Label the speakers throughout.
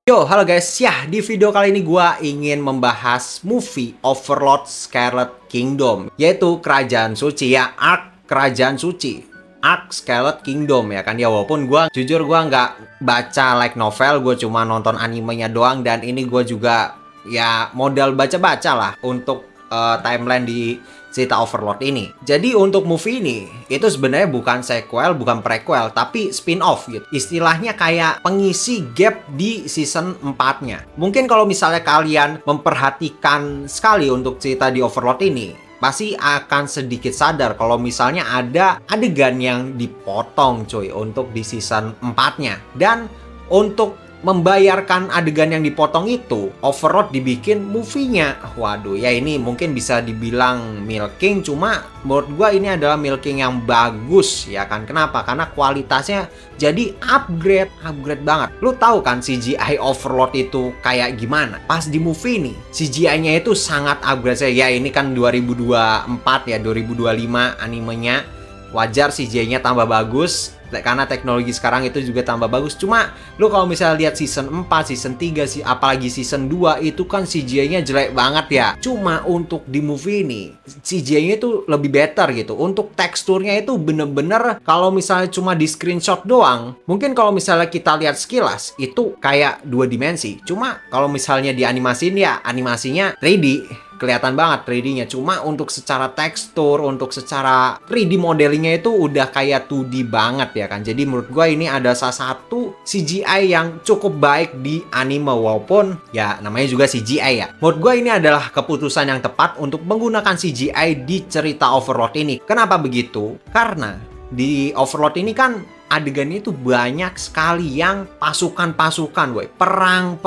Speaker 1: Yo, halo guys. Ya, di video kali ini gua ingin membahas movie Overlord Scarlet Kingdom, yaitu Kerajaan Suci ya, Arc Kerajaan Suci. Arc Scarlet Kingdom ya kan ya, walaupun gua nggak baca light novel, gue cuma nonton animenya doang, dan ini gue juga ya modal baca-baca lah untuk timeline di cerita Overlord ini. Jadi untuk movie ini itu sebenarnya bukan sequel, bukan prequel, tapi spin-off gitu. Istilahnya kayak pengisi gap di season 4-nya. Mungkin kalau misalnya kalian memperhatikan sekali untuk cerita di Overlord ini, pasti akan sedikit sadar kalau misalnya ada adegan yang dipotong cuy untuk di season 4-nya. Dan untuk membayarkan adegan yang dipotong itu, Overlord dibikin movie-nya. Waduh, ya ini mungkin bisa dibilang milking, cuma menurut gua ini adalah milking yang bagus ya kan. Kenapa? Karena kualitasnya jadi upgrade banget. Lu tahu kan CGI Overlord itu kayak gimana? Pas di movie ini, CGI-nya itu sangat upgrade. Ya ini kan 2024 ya, 2025 animenya. Wajar CGI-nya tambah bagus karena teknologi sekarang itu juga tambah bagus. Cuma lu kalau misalnya lihat season 4, season 3 sih, apalagi season 2 itu kan CGI-nya jelek banget ya. Cuma untuk di movie ini CGI-nya itu lebih better gitu. Untuk teksturnya itu bener-bener kalau misalnya cuma di screenshot doang, mungkin kalau misalnya kita lihat sekilas itu kayak 2 dimensi. Cuma kalau misalnya dianimasin ya animasinya 3D. Kelihatan banget 3D-nya. Cuma untuk secara tekstur, untuk secara 3D modelingnya itu udah kayak 2D banget ya kan. Jadi menurut gue ini ada salah satu CGI yang cukup baik di anime, walaupun ya namanya juga CGI ya. Menurut gue ini adalah keputusan yang tepat untuk menggunakan CGI di cerita Overlord ini. Kenapa begitu? Karena di Overlord ini kan adegannya itu banyak sekali yang pasukan-pasukan, boy. Perang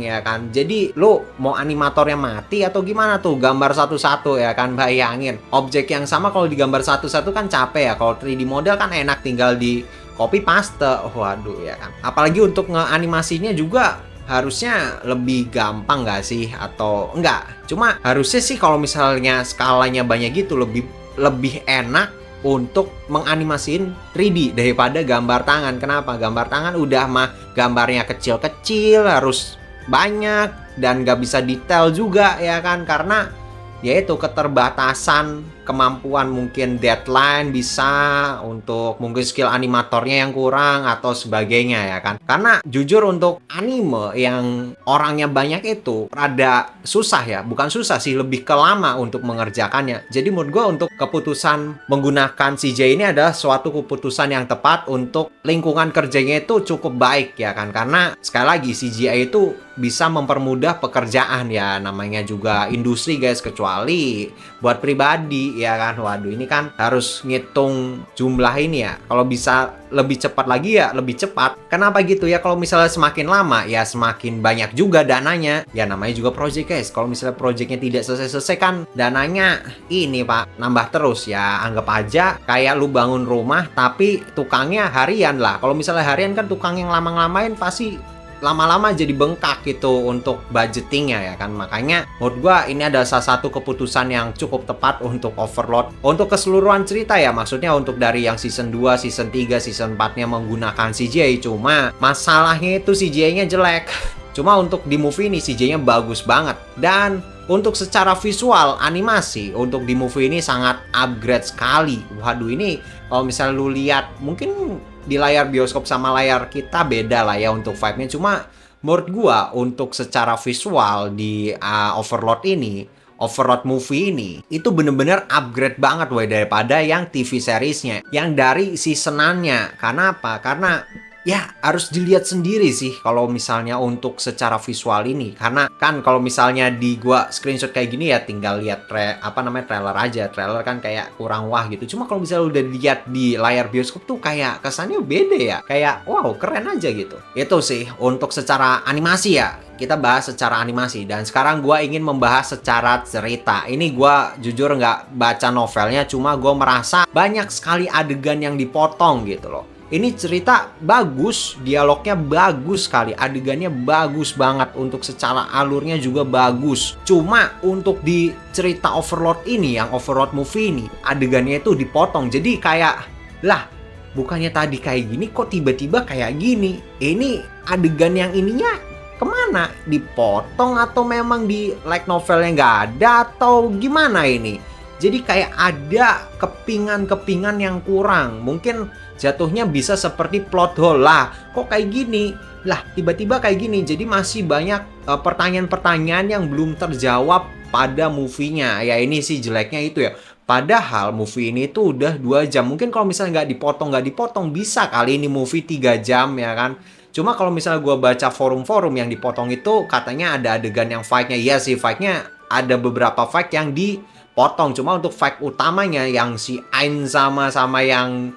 Speaker 1: ya kan. Jadi lu mau animatornya mati atau gimana tuh? Gambar satu-satu ya kan, bayangin. Objek yang sama kalau digambar satu-satu kan capek ya. Kalau 3D model kan enak, tinggal di copy paste. Waduh ya kan. Apalagi untuk ngeanimasinya juga harusnya lebih gampang nggak sih? Atau enggak? Cuma harusnya sih kalau misalnya skalanya banyak gitu lebih enak untuk menganimasiin 3D daripada gambar tangan. Kenapa? Gambar tangan udah mah gambarnya kecil-kecil, harus banyak, dan gak bisa detail juga ya kan, karena yaitu keterbatasan kemampuan, mungkin deadline bisa, untuk mungkin skill animatornya yang kurang atau sebagainya ya kan. Karena jujur untuk anime yang orangnya banyak itu rada susah ya, bukan susah sih, lebih ke lama untuk mengerjakannya. Jadi menurut gue untuk keputusan menggunakan CJ ini adalah suatu keputusan yang tepat untuk lingkungan kerjanya itu cukup baik ya kan. Karena sekali lagi CGI itu bisa mempermudah pekerjaan ya, namanya juga industri guys, kecuali buat pribadi ya kan. Waduh, ini kan harus ngitung jumlah ini ya. Kalau bisa lebih cepat lagi ya lebih cepat. Kenapa gitu ya? Kalau misalnya semakin lama ya semakin banyak juga dananya. Ya namanya juga project guys. Kalau misalnya projectnya tidak selesai-selesai kan dananya ini pak nambah terus ya. Anggap aja kayak lu bangun rumah tapi tukangnya harian lah. Kalau misalnya harian kan tukang yang lama-lamain pasti lama-lama jadi bengkak gitu untuk budgetingnya ya kan. Makanya menurut gua ini adalah salah satu keputusan yang cukup tepat untuk Overlord. Untuk keseluruhan cerita ya, maksudnya untuk dari yang season 2, season 3, season 4-nya menggunakan CGI. Cuma masalahnya itu CGI-nya jelek. Cuma untuk di movie ini CGI-nya bagus banget. Dan untuk secara visual animasi untuk di movie ini sangat upgrade sekali. Waduh, ini kalau misalnya lu lihat mungkin di layar bioskop sama layar kita beda lah ya untuk vibe-nya. Cuma menurut gua untuk secara visual di Overlord ini, Overlord movie ini itu bener-bener upgrade banget woy daripada yang TV seriesnya, yang dari seasonannya. Karena apa? Karena ya harus dilihat sendiri sih kalau misalnya untuk secara visual ini. Karena kan kalau misalnya di gua screenshot kayak gini ya tinggal lihat trailer aja. Trailer kan kayak kurang wah gitu. Cuma kalau misalnya udah dilihat di layar bioskop tuh kayak kesannya beda ya. Kayak wow, keren aja gitu. Itu sih untuk secara animasi ya. Kita bahas secara animasi. Dan sekarang gua ingin membahas secara cerita. Ini gua jujur nggak baca novelnya, cuma gua merasa banyak sekali adegan yang dipotong gitu loh. Ini cerita bagus, dialognya bagus sekali, adegannya bagus banget, untuk secara alurnya juga bagus. Cuma untuk di cerita Overlord ini, yang Overlord movie ini, adegannya itu dipotong. Jadi kayak, lah bukannya tadi kayak gini kok tiba-tiba kayak gini. Ini adegan yang ininya kemana? Dipotong atau memang di light novelnya nggak ada atau gimana ini? Jadi kayak ada kepingan-kepingan yang kurang. Mungkin jatuhnya bisa seperti plot hole lah. Kok kayak gini? Lah tiba-tiba kayak gini. Jadi masih banyak pertanyaan-pertanyaan yang belum terjawab pada movie-nya. Ya ini sih jeleknya itu ya. Padahal movie ini tuh udah 2 jam. Mungkin kalau misalnya nggak dipotong bisa kali ini movie 3 jam ya kan. Cuma kalau misalnya gue baca forum-forum yang dipotong itu katanya ada adegan yang fight-nya. Iya sih fight-nya ada beberapa fight yang dipotong. Cuma untuk fight utamanya yang si Ain sama yang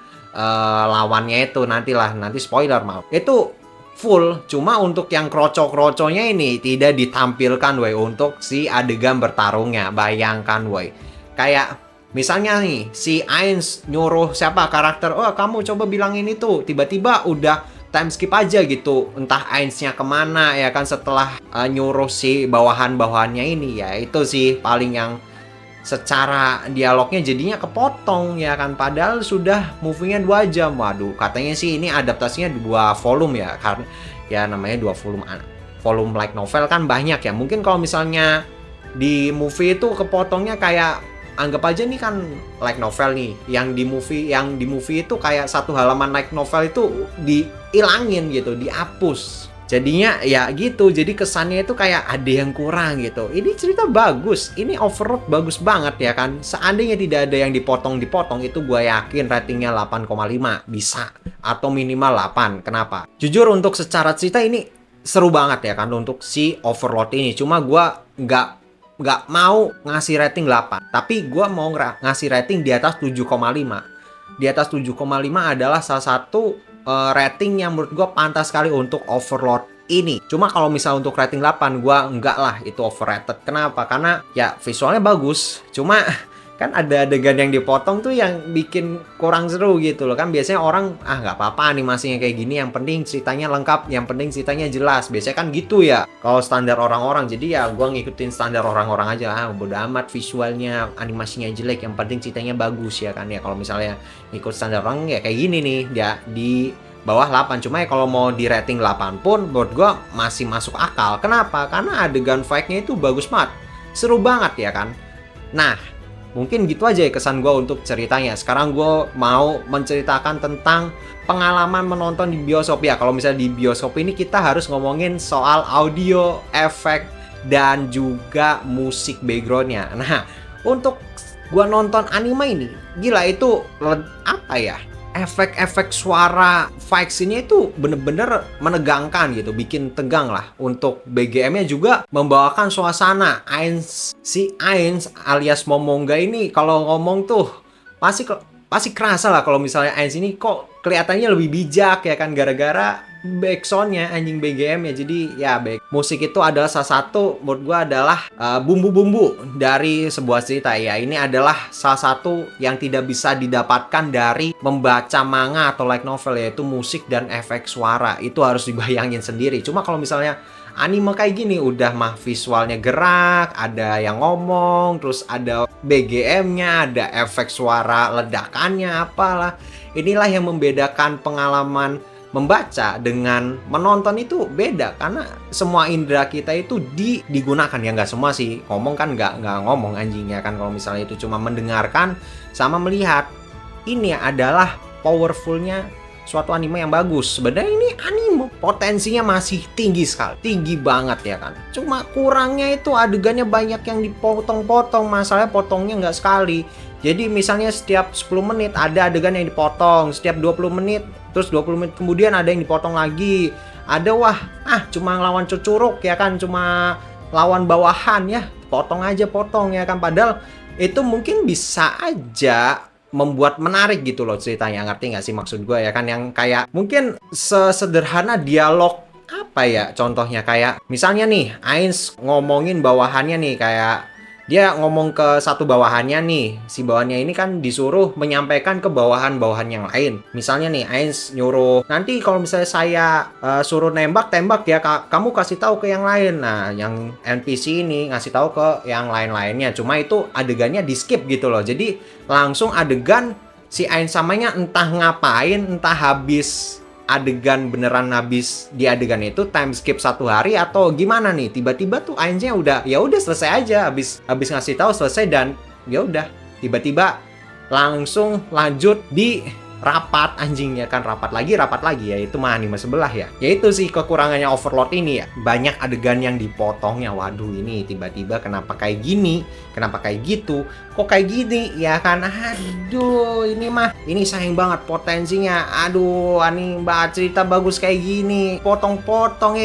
Speaker 1: lawannya itu nanti spoiler mau. Itu full. Cuma untuk yang kroco-kroconya ini tidak ditampilkan woi untuk si adegan bertarungnya. Bayangkan woi. Kayak misalnya nih, si Ainz nyuruh siapa karakter, oh kamu coba bilang ini tuh, tiba-tiba udah time skip aja gitu, entah Ainz-nya kemana ya kan setelah nyuruh si bawahan-bawahannya ini ya itu sih paling yang secara dialognya jadinya kepotong ya kan padahal sudah movie-nya 2 jam. Waduh, katanya sih ini adaptasinya 2 volume ya karena ya namanya 2 volume light novel kan banyak ya. Mungkin kalau misalnya di movie itu kepotongnya kayak anggap aja nih kan light novel nih yang di movie itu kayak 1 halaman light novel itu dihilangin gitu, dihapus. Jadinya ya gitu, jadi kesannya itu kayak ada yang kurang gitu. Ini cerita bagus, ini Overlord bagus banget ya kan. Seandainya tidak ada yang dipotong itu gue yakin ratingnya 8,5 bisa atau minimal 8. Kenapa? Jujur untuk secara cerita ini seru banget ya kan untuk si Overlord ini. Cuma gue nggak mau ngasih rating 8, tapi gue mau ngasih rating di atas 7,5. Di atas 7,5 adalah salah satu rating yang menurut gue pantas sekali untuk Overlord ini. Cuma kalau misal untuk rating 8, gue enggak lah, itu overrated. Kenapa? Karena ya visualnya bagus, cuma kan ada adegan yang dipotong tuh yang bikin kurang seru gitu loh kan. Biasanya orang nggak apa-apa animasinya kayak gini, yang penting ceritanya lengkap, yang penting ceritanya jelas, biasanya kan gitu ya kalau standar orang-orang. Jadi ya gue ngikutin standar orang-orang aja, bodo amat visualnya animasinya jelek, yang penting ceritanya bagus ya kan. Ya kalau misalnya ngikut standar orang ya kayak gini nih ya di bawah 8. Cuma ya kalau mau di rating 8 pun menurut gue masih masuk akal. Kenapa? Karena adegan fight-nya itu bagus banget, seru banget ya kan. Nah mungkin gitu aja ya kesan gue untuk ceritanya. Sekarang gue mau menceritakan tentang pengalaman menonton di bioskop ya. Kalau misalnya di bioskop ini kita harus ngomongin soal audio, efek, dan juga musik backgroundnya. Nah, untuk gue nonton anime ini, gila itu apa ya? Efek-efek suara fight scene-nya itu bener-bener menegangkan gitu, bikin tegang lah. Untuk BGM-nya juga membawakan suasana. Si Ainz alias Momonga ini kalau ngomong tuh pasti kerasa lah kalau misalnya Ainz ini kok kelihatannya lebih bijak ya kan, gara-gara backsound-nya anjing BGM ya. Jadi ya musik itu adalah salah satu menurut gua adalah bumbu-bumbu dari sebuah cerita ya. Ini adalah salah satu yang tidak bisa didapatkan dari membaca manga atau light novel, yaitu musik dan efek suara. Itu harus dibayangin sendiri. Cuma kalau misalnya anime kayak gini udah mah visualnya gerak, ada yang ngomong, terus ada BGM-nya, ada efek suara ledakannya apalah. Inilah yang membedakan pengalaman membaca dengan menonton itu beda, karena semua indera kita itu digunakan ya. Nggak semua sih, ngomong kan nggak ngomong anjingnya kan. Kalau misalnya itu cuma mendengarkan sama melihat, ini adalah powerfulnya suatu anime yang bagus. Sebenarnya ini anime potensinya masih tinggi sekali, tinggi banget ya kan. Cuma kurangnya itu adegannya banyak yang dipotong-potong. Masalahnya potongnya nggak sekali. Jadi misalnya setiap 10 menit ada adegan yang dipotong, setiap 20 menit, terus 20 menit kemudian ada yang dipotong lagi. Ada cuma lawan cucuruk ya kan, cuma lawan bawahan ya, potong ya kan. Padahal itu mungkin bisa aja membuat menarik gitu loh ceritanya, ngerti nggak sih maksud gue ya kan. Yang kayak mungkin sesederhana dialog apa ya, contohnya kayak misalnya nih Ainz ngomongin bawahannya nih, kayak dia ngomong ke satu bawahannya nih, si bawahannya ini kan disuruh menyampaikan ke bawahan-bawahan yang lain. Misalnya nih Ainz nyuruh, nanti kalau misalnya saya suruh tembak ya, kamu kasih tahu ke yang lain. Nah yang NPC ini ngasih tahu ke yang lain-lainnya, cuma itu adegannya di skip gitu loh. Jadi langsung adegan si Ain samanya entah ngapain, entah habis adegan beneran habis di adegan itu time skip 1 hari atau gimana nih, tiba-tiba tuh Ainsnya udah ya udah selesai aja, habis ngasih tahu selesai dan ya udah tiba-tiba langsung lanjut di rapat anjing ya kan, rapat lagi ya, itu mah anime sebelah ya. Ya itu sih kekurangannya Overlord ini ya, banyak adegan yang dipotongnya. Waduh, ini tiba-tiba kenapa kayak gini, kenapa kayak gitu, kok kayak gini ya kan. Aduh, ini sayang banget potensinya. Aduh, anime cerita bagus kayak gini potong-potong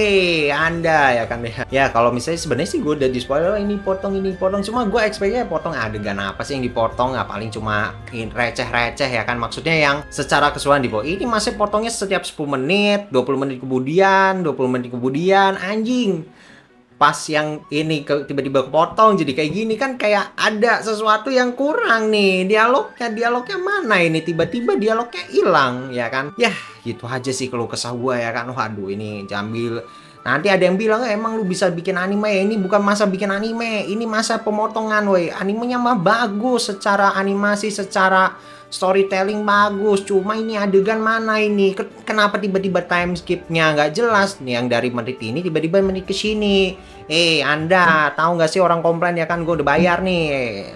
Speaker 1: Anda ya kan ya. Ya kalau misalnya sebenarnya sih gue udah di spoiler ini potong, cuma gue expect-nya potong adegan apa sih yang dipotong, nggak paling cuma receh-receh ya kan, maksudnya yang secara keseluruhan ini masih potongnya setiap 10 menit, 20 menit kemudian, anjing. Pas yang ini tiba-tiba kepotong jadi kayak gini kan, kayak ada sesuatu yang kurang nih. Dialognya mana ini, tiba-tiba dialognya hilang ya kan. Ya gitu aja sih kalau kesah gue ya kan. Waduh, ini jambil. Nanti ada yang bilang, emang lu bisa bikin anime ya? Ini bukan masa bikin anime, ini masa pemotongan woi. Animenya mah bagus secara animasi, secara storytelling bagus, cuma ini adegan mana ini? Kenapa tiba-tiba time skipnya nggak jelas nih, yang dari menit ini tiba-tiba menit ke sini. Anda tahu nggak sih orang komplain ya kan, gue udah bayar nih.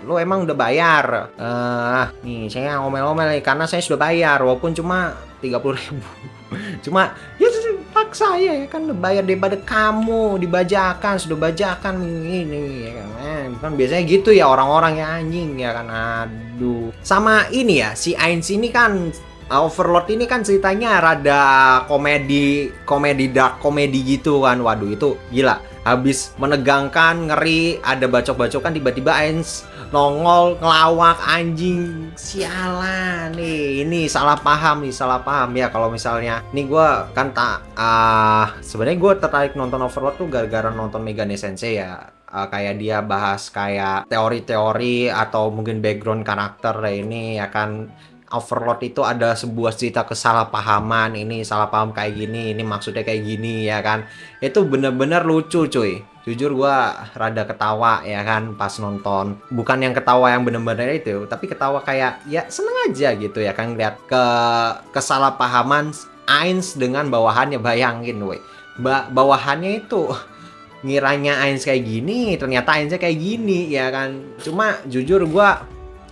Speaker 1: Lo emang udah bayar? Nih saya ngomel-ngomel nih karena saya sudah bayar walaupun cuma 30.000. Cuma ya paksa ya kan, udah bayar daripada kamu dibajakan, sudah bajakan ini ya kan biasanya gitu ya orang-orang ya anjing ya kan. Aduh, sama ini ya si Ains ini kan, Overlord ini kan ceritanya rada komedi dark komedi gitu kan. Waduh, itu gila, habis menegangkan, ngeri, ada bacok-bacokan, tiba-tiba Ains nongol ngelawak, anjing sialan nih. Ini salah paham ya. Kalau misalnya nih gue kan sebenarnya gue tertarik nonton Overlord tuh gara-gara nonton Megane Sensei ya. Kayak dia bahas kayak teori-teori atau mungkin background karakter ini ya kan. Overlord itu ada sebuah cerita kesalahpahaman, ini salah paham kayak gini, ini maksudnya kayak gini ya kan. Itu bener-bener lucu cuy. Jujur gua rada ketawa ya kan pas nonton. Bukan yang ketawa yang bener-bener itu, tapi ketawa kayak ya seneng aja gitu ya kan, lihat kesalahpahaman Ains dengan bawahannya. Bayangin woi, bawahannya itu ngiranya Ains kayak gini, ternyata Ainsnya kayak gini ya kan. Cuma jujur gua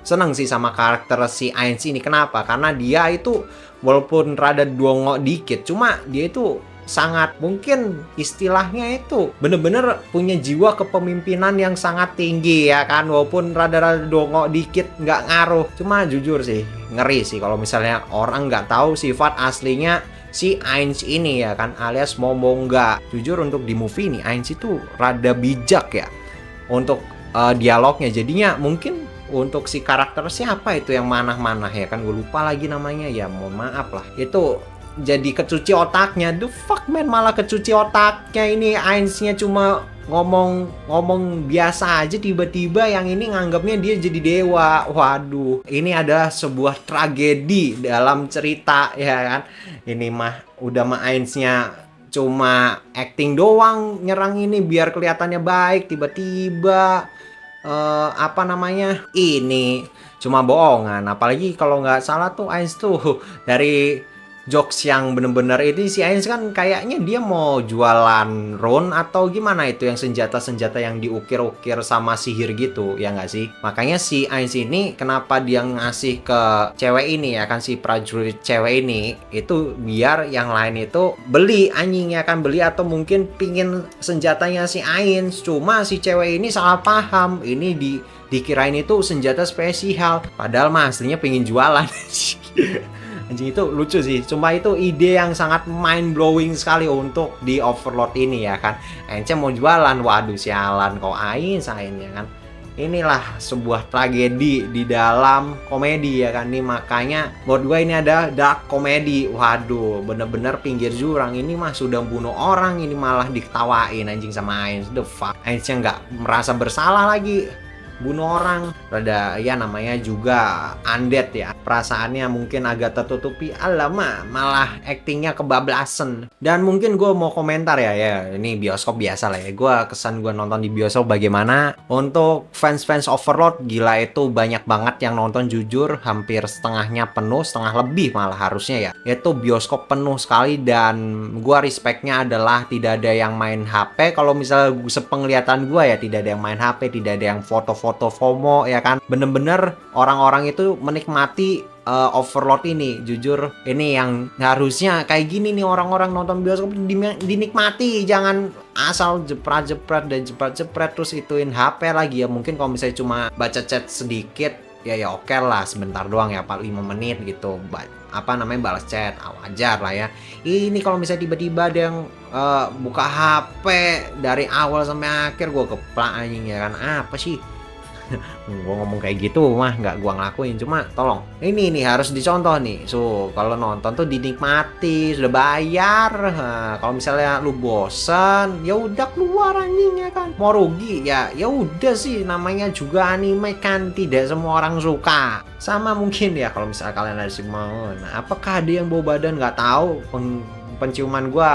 Speaker 1: seneng sih sama karakter si Ains ini. Kenapa? Karena dia itu walaupun rada dongok dikit, cuma dia itu sangat, mungkin istilahnya itu bener-bener punya jiwa kepemimpinan yang sangat tinggi ya kan. Walaupun rada-rada dongok dikit nggak ngaruh. Cuma jujur sih ngeri sih kalau misalnya orang nggak tahu sifat aslinya si Ains ini ya kan, alias Momonga. Jujur untuk di movie ini Ains itu rada bijak ya untuk dialognya. Jadinya mungkin untuk si karakter siapa itu yang manah-manah ya kan, gue lupa lagi namanya ya, mohon maaf lah. Itu jadi kecuci otaknya. The fuck man, malah kecuci otaknya. Ini Ainsnya cuma ngomong biasa aja, tiba-tiba yang ini nganggapnya dia jadi dewa. Waduh, ini ada sebuah tragedi dalam cerita ya kan. Ini mah udah mah Ainsnya cuma acting doang, nyerang ini biar kelihatannya baik, tiba-tiba ini cuma bohongan. Apalagi kalau nggak salah tuh Ains tuh dari jokes yang bener-bener ini, si Ains kan kayaknya dia mau jualan rune atau gimana itu, yang senjata-senjata yang diukir-ukir sama sihir gitu ya nggak sih. Makanya si Ains ini kenapa dia ngasih ke cewek ini ya kan, si prajurit cewek ini itu biar yang lain itu beli, anjing ya kan, beli atau mungkin pingin senjatanya si Ains. Cuma si cewek ini salah paham, ini dikirain itu senjata spesial, padahal mah aslinya pengen jualan. Anjing, itu lucu sih. Cuma itu ide yang sangat mind blowing sekali untuk di Overlord ini ya kan. Ence mau jualan, waduh sialan kok Ains ya kan. Inilah sebuah tragedi di dalam komedi ya kan. Nih makanya menurut gue ini ada dark komedi. Waduh, bener-bener pinggir jurang. Ini mah sudah bunuh orang, ini malah diketawain anjing sama Ains. The fuck, Ainsnya nggak merasa bersalah lagi. bunuh orang. Rada ya namanya juga undead ya. Perasaannya mungkin agak tertutupi. Alamak, malah actingnya kebablasan. Dan mungkin gue mau komentar ya ini bioskop biasa lah ya. Kesan gue nonton di bioskop bagaimana. Untuk fans-fans Overlord, gila itu banyak banget yang nonton, jujur hampir setengahnya penuh, setengah lebih malah harusnya ya. Itu bioskop penuh sekali, dan gue respectnya adalah tidak ada yang main HP. Kalau misalnya sepenglihatan gue ya, tidak ada yang main HP, tidak ada yang foto-foto FOMO ya kan. Bener-bener orang-orang itu menikmati Overlord ini. Jujur ini yang harusnya kayak gini nih, orang-orang nonton bioskop dinikmati, jangan asal jepret-jepret dan jepret-jepret terus ituin HP lagi ya. Mungkin kalau misalnya cuma baca chat sedikit ya oke lah, sebentar doang ya, 4-5 menit gitu, balas chat, wajar lah ya. Ini kalau misalnya tiba-tiba ada yang buka HP dari awal sampai akhir, gue keplak anjing ya kan. Apa sih gue ngomong kayak gitu mah nggak gue ngelakuin, cuma tolong ini nih harus dicontoh nih. So kalau nonton tuh dinikmati, sudah bayar. Kalau misalnya lu bosen ya udah keluar anjing ya kan. Mau rugi ya udah sih, namanya juga anime kan, tidak semua orang suka. Sama mungkin ya kalau misalnya kalian ada mau, nah apakah ada yang bawa badan, nggak tahu. Penciuman gue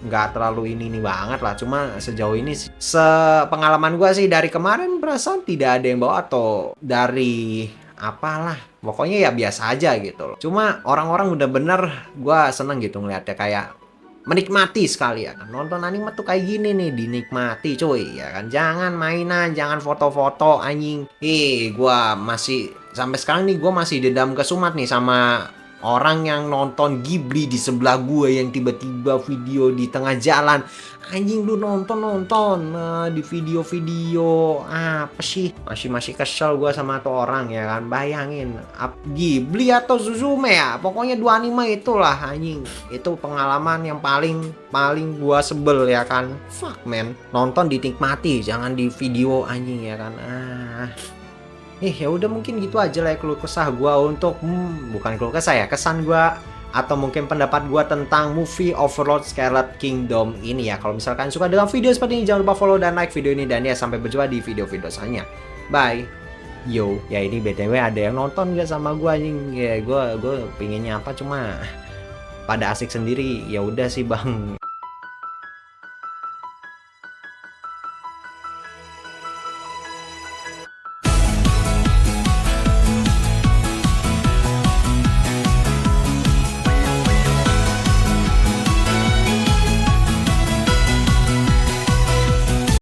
Speaker 1: nggak terlalu ini banget lah, cuma sejauh ini sepengalaman gue sih dari kemarin perasaan tidak ada yang bawa, atau dari apalah pokoknya ya biasa aja gitu loh. Cuma orang-orang udah bener, gue seneng gitu ngeliatnya, kayak menikmati sekali ya kan. Nonton anime tuh kayak gini nih, dinikmati cuy ya kan, jangan mainan, jangan foto-foto anjing. Gue masih sampai sekarang nih, gue masih dendam kesumat nih sama orang yang nonton Ghibli di sebelah gue, yang tiba-tiba video di tengah jalan. Anjing, lu nonton di video-video apa sih? Masih kesel gue sama tuh orang ya kan. Bayangin Ghibli atau Suzume ya, pokoknya dua anime itulah anjing. Itu pengalaman yang paling gue sebel ya kan. Fuck man, nonton dinikmati, jangan di video anjing ya kan. Ya udah, mungkin gitu aja lah ya keluh kesah gue untuk bukan keluh kesah ya, kesan gue atau mungkin pendapat gue tentang movie Overlord Scarlet Kingdom ini ya. Kalau misalkan suka dengan video seperti ini, jangan lupa follow dan like video ini, dan ya sampai berjumpa di video-video selanjutnya. Bye. Yo, ya ini BTW ada yang nonton gak sama gue anjing? Ya gue pinginnya apa, cuma pada asik sendiri. Ya udah sih bang.